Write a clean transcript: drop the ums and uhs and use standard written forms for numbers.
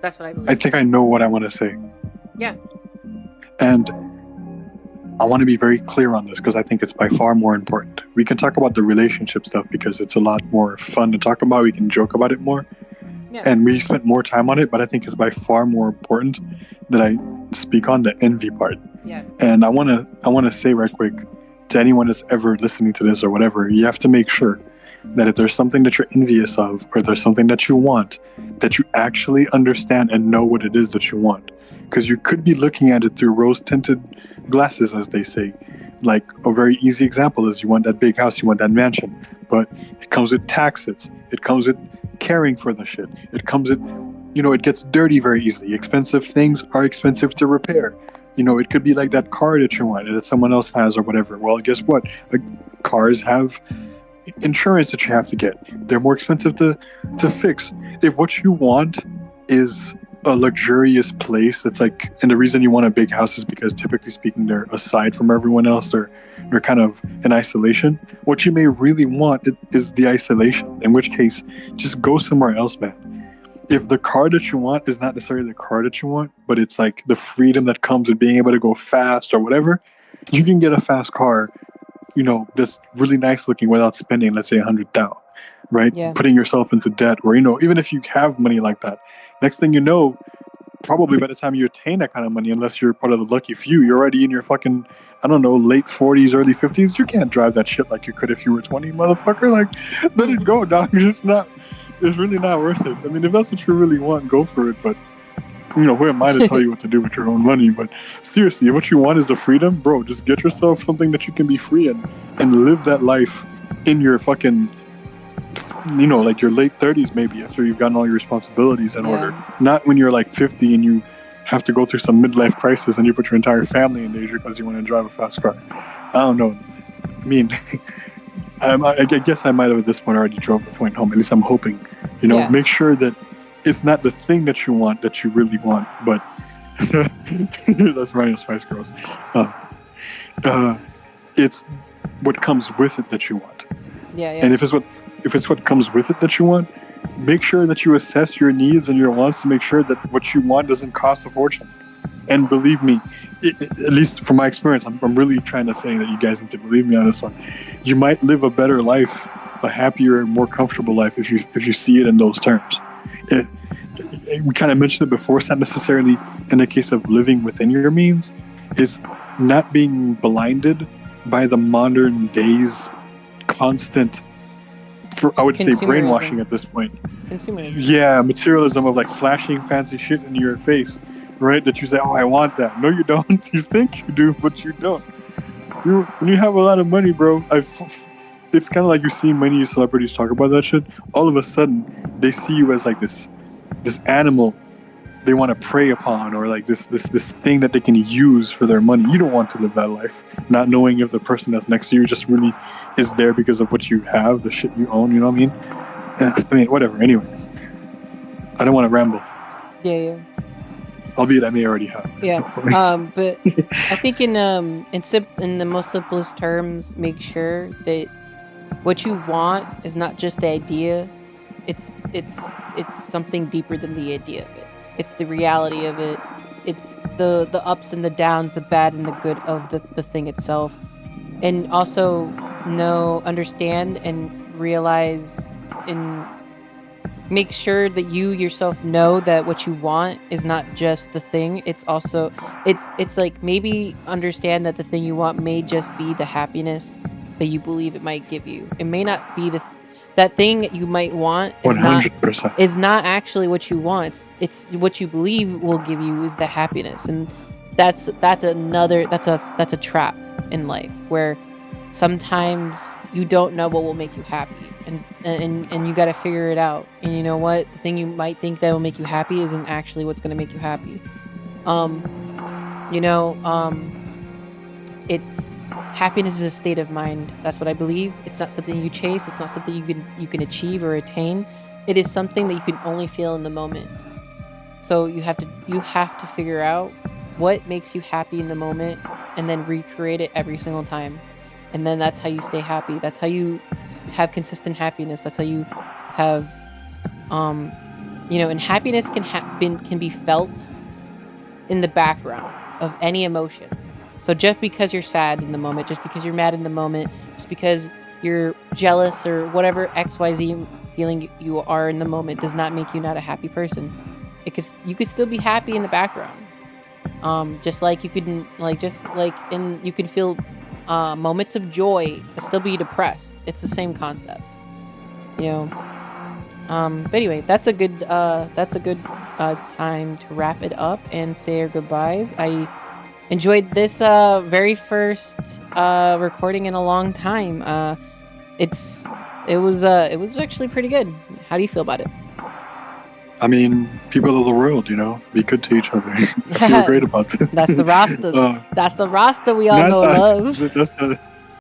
That's what I I believe. think I know what I want to say. Yeah. And I want to be very clear on this because I think it's by far more important. We can talk about the relationship stuff because it's a lot more fun to talk about. We can joke about it more. Yeah. And we spent more time on it, but I think it's by far more important that I speak on the envy part. Yes. And I want to say right quick to anyone that's ever listening to this or whatever, you have to make sure that if there's something that you're envious of or there's something that you want, that you actually understand and know what it is that you want. Because you could be looking at it through rose-tinted glasses, as they say. Like a very easy example is you want that big house, you want that mansion, but it comes with taxes. It comes with caring for the shit. It comes with, it gets dirty very easily. Expensive things are expensive to repair. It could be like that car that you want that someone else has or whatever. Well, guess what? Cars have insurance that you have to get. They're more expensive to fix. If what you want is a luxurious place that's like, and the reason you want a big house is because typically speaking they're aside from everyone else, they're kind of in isolation. What you may really want is the isolation, in which case just go somewhere else, man. If the car that you want is not necessarily the car that you want, but it's like the freedom that comes with being able to go fast or whatever, you can get a fast car, that's really nice looking without spending, let's say, 100,000, right? Yeah. Putting yourself into debt, or even if you have money like that, next thing you know, probably by the time you attain that kind of money, unless you're part of the lucky few, you're already in your fucking, I don't know, late 40s, early 50s. You can't drive that shit like you could if you were 20, motherfucker. Like, let it go, dog. It's really not worth it. I mean, if that's what you really want, go for it. But who am I to tell you what to do with your own money? But seriously, if what you want is the freedom, bro, just get yourself something that you can be free in and live that life in your fucking, like your late 30s, maybe, after you've gotten all your responsibilities in order. Not when you're like 50 and you have to go through some midlife crisis and you put your entire family in danger because you want to drive a fast car. I don't know. I mean, I guess I might have at this point already drove the point home. At least I'm hoping. Make sure that it's not the thing that you want that you really want, but that's Ryan Spice Girls. It's what comes with it that you want. Yeah. And if it's what comes with it that you want, make sure that you assess your needs and your wants to make sure that what you want doesn't cost a fortune. And believe me, at least from my experience, I'm really trying to say that you guys need to believe me on this one. You might live a better life, a happier, more comfortable life if you see it in those terms. We kind of mentioned it before. It's not necessarily in the case of living within your means. It's not being blinded by the modern days constant, I would say, brainwashing at this point. Consumerism. Yeah, materialism of like flashing fancy shit in your face, right? That you say, oh, I want that. No, you don't. You think you do, but you don't. When you have a lot of money, bro, it's kind of like you see many celebrities talk about that shit. All of a sudden, they see you as like this animal they want to prey upon, or like this thing that they can use for their money. You don't want to live that life, not knowing if the person that's next to you just really is there because of what you have, the shit you own. You know what I mean? I mean, whatever. Anyways, I don't want to ramble. Yeah. Albeit I may already have. Yeah. But I think in the most simplest terms, make sure that what you want is not just the idea. It's something deeper than the idea of it. It's the reality of it. It's the ups and the downs, the bad and the good of the thing itself. And also understand and realize and make sure that you yourself know that what you want is not just the thing. It's also it's like, maybe understand that the thing you want may just be the happiness that you believe it might give you. It may not be that thing you might want is 100%. not actually what you want. It's what you believe will give you is the happiness. And that's a trap in life, where sometimes you don't know what will make you happy, and you got to figure it out. And you know what, the thing you might think that will make you happy isn't actually what's going to make you happy. It's happiness is a state of mind. That's what I believe. It's not something you chase. It's not something you can achieve or attain. It is something that you can only feel in the moment. So you have to figure out what makes you happy in the moment, and then recreate it every single time. And then that's how you stay happy. That's how you have consistent happiness. That's how you have And happiness can be felt in the background of any emotion. So just because you're sad in the moment, just because you're mad in the moment, just because you're jealous or whatever XYZ feeling you are in the moment does not make you not a happy person. You could still be happy in the background. Just like you could you could feel moments of joy but still be depressed. It's the same concept. You know. But anyway, that's a good time to wrap it up and say our goodbyes. I enjoyed this very first recording in a long time. It was actually pretty good. How do you feel about it? I mean, people of the world, be good to each other. I feel great about this. That's the Rasta. That's the Rasta we all know and love. That's the